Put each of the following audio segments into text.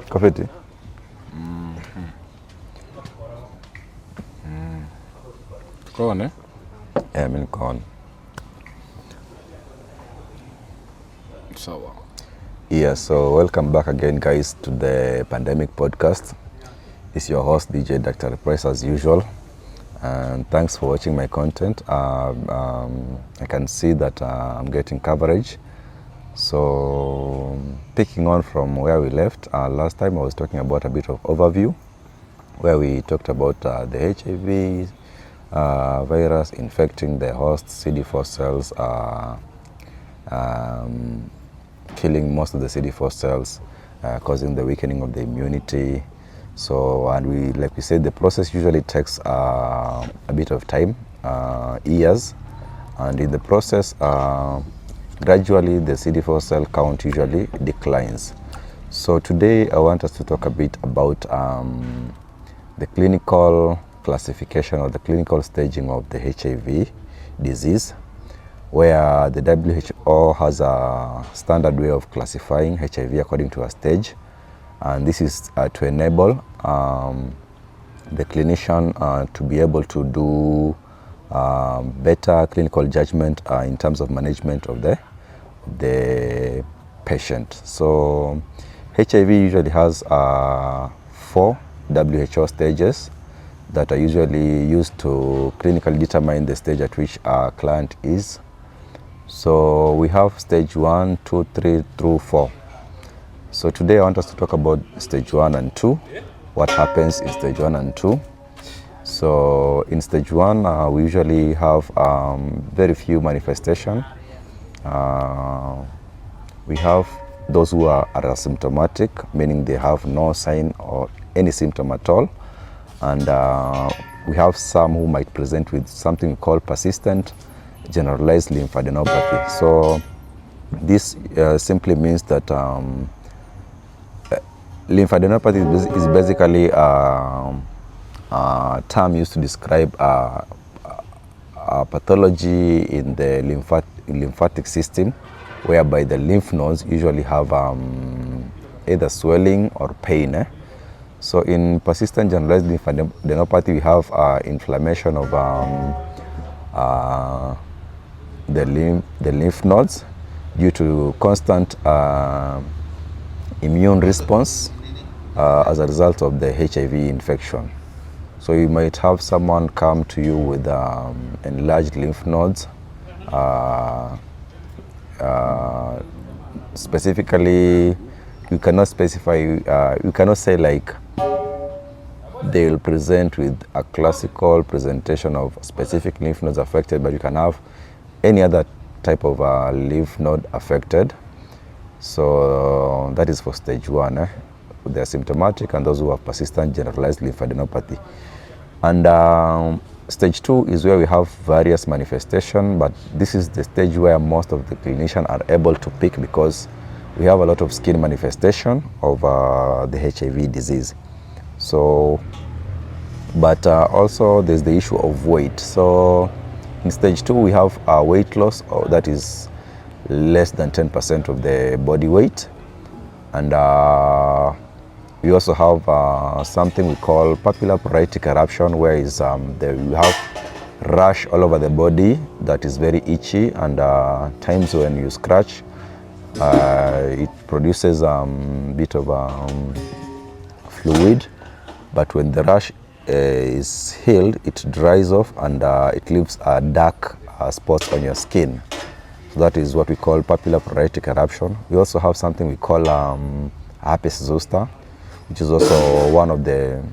Kafeti? Tuko on, eh? Yeah, mimi niko on. Sawa. Yeah, so welcome back again, guys, to the Pandemic Podcast. It's your host, DJ Dr. Price, as usual. And thanks for watching my content. I can see that I'm getting coverage. So, picking on from where we left, last time I was talking about a bit of overview, where we talked about the HIV virus infecting the host CD4 cells, killing most of the CD4 cells, causing the weakening of the immunity. So, and like we said, the process usually takes a bit of time, years, and in the process, gradually the CD4 cell count usually declines. So today I want us to talk a bit about the clinical classification or the clinical staging of the HIV disease, where the WHO has a standard way of classifying HIV according to a stage, and this is to enable the clinician to be able to do better clinical judgment in terms of management of the patient. So HIV usually has 4 WHO stages that are usually used to clinically determine the stage at which our client is. So we have stage 1, 2, 3 through 4. So today I want us to talk about stage 1 and 2, what happens in stage 1 and 2. So in stage 1, we usually have very few manifestation. We have those who are asymptomatic, meaning they have no sign or any symptom at all. And we have some who might present with something called persistent generalized lymphadenopathy. So this simply means that lymphadenopathy is basically a term used to describe a pathology in the lymphatic system, whereby the lymph nodes usually have either swelling or pain. So in persistent generalized lymphadenopathy, we have inflammation of the lymph nodes due to constant immune response as a result of the HIV infection. So you might have someone come to you with enlarged lymph nodes. Specifically, you cannot specify, you cannot say like they will present with a classical presentation of specific lymph nodes affected, but you can have any other type of lymph node affected. So that is for stage 1. They are symptomatic and those who have persistent generalized lymphadenopathy. And stage 2 is where we have various manifestations, but this is the stage where most of the clinicians are able to pick because we have a lot of skin manifestation of the HIV disease. So, but also there's the issue of weight. So in stage 2 we have weight loss, that is less than 10% of the body weight, and we also have something we call papillary pruritic eruption, where is you have rash all over the body that is very itchy, and times when you scratch it produces a bit of fluid, but when the rash is healed, it dries off and it leaves dark spots on your skin. So that is what we call papillary pruritic eruption. We also have something we call herpes zoster, which is also one of the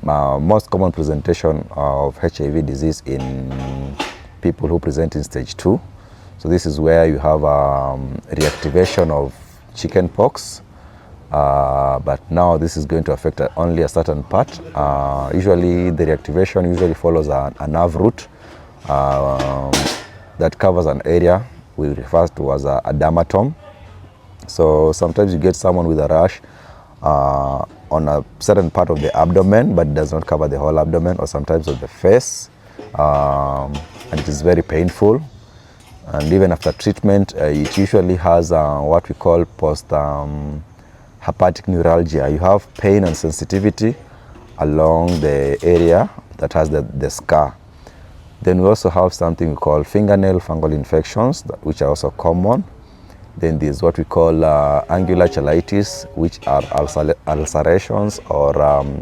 most common presentation of HIV disease in people who present in stage 2. So this is where you have reactivation of chicken pox, but now this is going to affect only a certain part. Usually the reactivation usually follows a nerve root that covers an area we refer to as a dermatome. So sometimes you get someone with a rash on a certain part of the abdomen, but it does not cover the whole abdomen, or sometimes of the face, and it is very painful. And even after treatment, it usually has what we call post hepatic neuralgia. You have pain and sensitivity along the area that has the scar. Then we also have something we call fingernail fungal infections, which are also common. Then there's what we call angular cheilitis, which are ulcerations or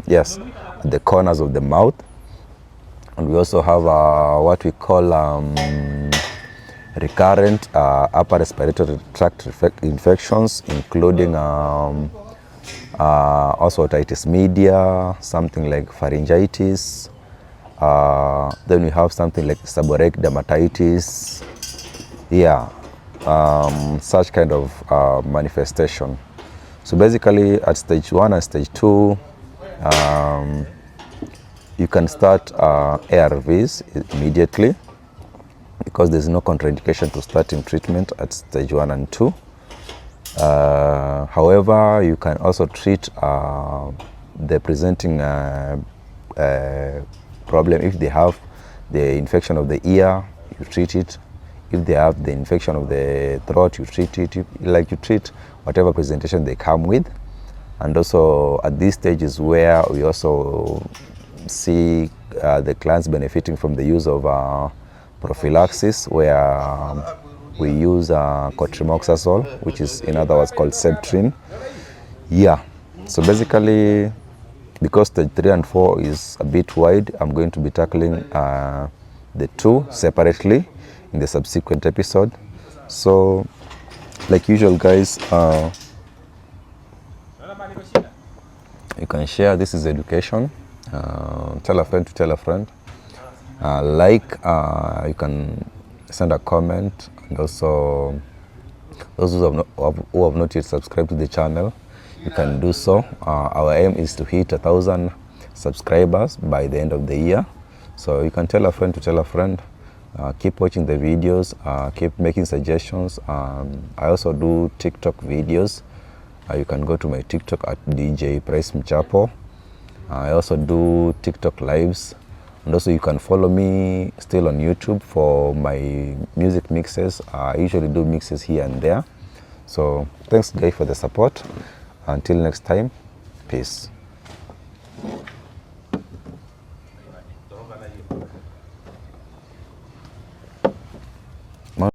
yes, the corners of the mouth. And we also have what we call recurrent upper respiratory tract infections, including also otitis media, something like pharyngitis. Then we have something like seborrheic dermatitis. Yeah, such kind of manifestation. So basically at stage 1 and stage 2, you can start ARVs immediately because there's no contraindication to starting treatment at stage 1 and 2. However, you can also treat the presenting problem. If they have the infection of the ear, you treat it. If they have the infection of the throat, you treat it. You treat whatever presentation they come with. And also at this stage is where we also see the clients benefiting from the use of prophylaxis, where we use cotrimoxazole, which is in other words called Septrin. Yeah, so basically because stage 3 and 4 is a bit wide, I'm going to be tackling the 2 separately in the subsequent episode. So like usual guys, you can share. This is education. Tell a friend to tell a friend. You can send a comment, and also those who have not yet subscribed to the channel, you can do so. Our aim is to hit 1,000 subscribers by the end of the year. So you can tell a friend to tell a friend. Keep watching the videos, keep making suggestions. I also do TikTok videos. You can go to my TikTok at DJ Price Mchapo. I also do TikTok lives, and also you can follow me still on YouTube for my music mixes. I usually do mixes here and there. So thanks guys for the support. Until next time, peace.